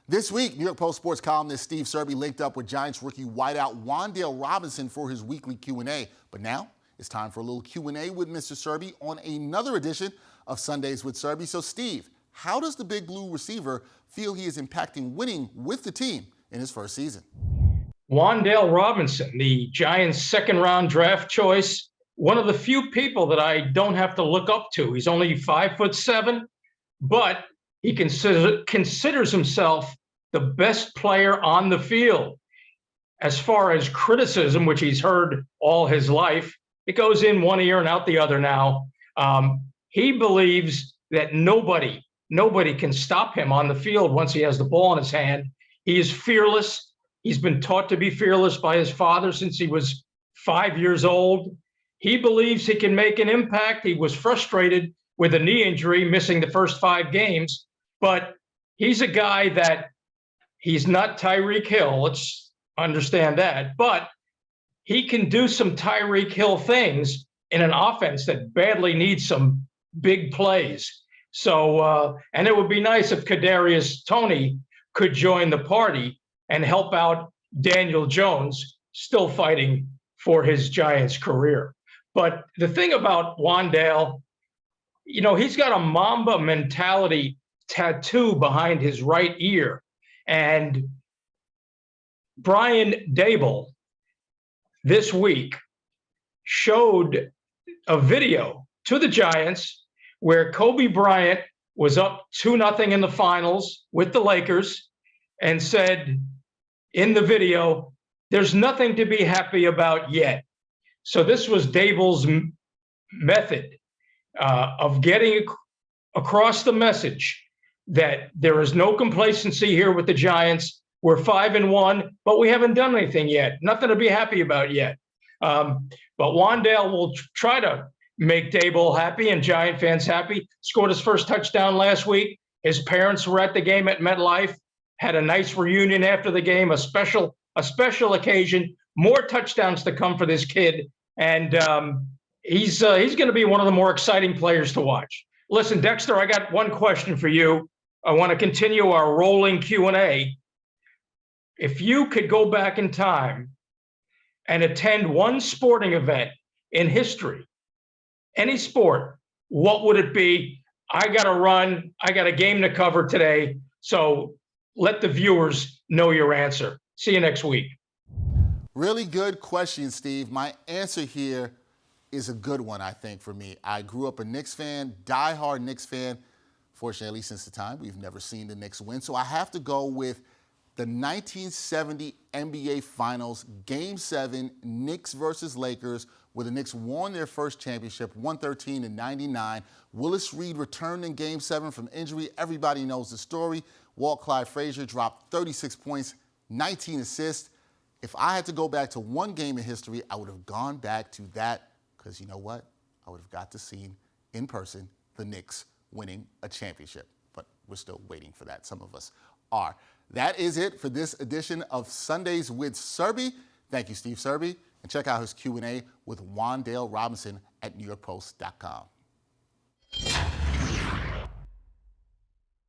This week, New York Post sports columnist Steve Serby linked up with Giants rookie wideout Wan'Dale Robinson for his weekly Q&A. But now it's time for a little Q&A with Mr. Serby on another edition of Sundays with Serby. So Steve, how does the Big Blue receiver feel he is impacting winning with the team in his first season? Wan'Dale Robinson, the Giants' second-round draft choice, one of the few people that I don't have to look up to. He's only 5'7", but he considers himself the best player on the field. As far as criticism, which he's heard all his life, it goes in one ear and out the other now. He believes that nobody can stop him on the field once he has the ball in his hand. He is fearless. He's been taught to be fearless by his father since he was 5 years old. He believes he can make an impact. He was frustrated with a knee injury, missing the first 5 games, but he's a guy that he's not Tyreek Hill. Let's understand that, but he can do some Tyreek Hill things in an offense that badly needs some big plays. So, and it would be nice if Kadarius Toney could join the party and help out Daniel Jones, still fighting for his Giants career. But the thing about Wan'Dale, you know, he's got a Mamba mentality tattoo behind his right ear. And Brian Daboll this week showed a video to the Giants where Kobe Bryant was up 2-0 in the finals with the Lakers and said in the video, "There's nothing to be happy about yet." So this was Daboll's method of getting across the message that there is no complacency here with the Giants. We're 5-1, but we haven't done anything yet. Nothing to be happy about yet. But Wan'Dale will try to make Daboll happy and Giant fans happy. Scored his first touchdown last week. His parents were at the game at MetLife. Had a nice reunion after the game, a special occasion. More touchdowns to come for this kid, and he's going to be one of the more exciting players to watch. Listen, Dexter, I got one question for you. I want to continue our rolling Q&A. If you could go back in time and attend one sporting event in history, any sport, what would it be? I got to run. I got a game to cover today, so let the viewers know your answer. See you next week. Really good question, Steve. My answer here is a good one, I think, for me. I grew up a Knicks fan, diehard Knicks fan. Fortunately, since the time, we've never seen the Knicks win. So I have to go with the 1970 NBA Finals, Game 7, Knicks versus Lakers, where the Knicks won their first championship, 113-99. Willis Reed returned in Game 7 from injury. Everybody knows the story. Walt Clyde Frazier dropped 36 points, 19 assists. If I had to go back to one game in history, I would have gone back to that, because you know what? I would have got to see in person the Knicks winning a championship. But we're still waiting for that. Some of us are. That is it for this edition of Sundays with Serby. Thank you, Steve Serby. And check out his Q&A with Wan'Dale Robinson at NewYorkPost.com.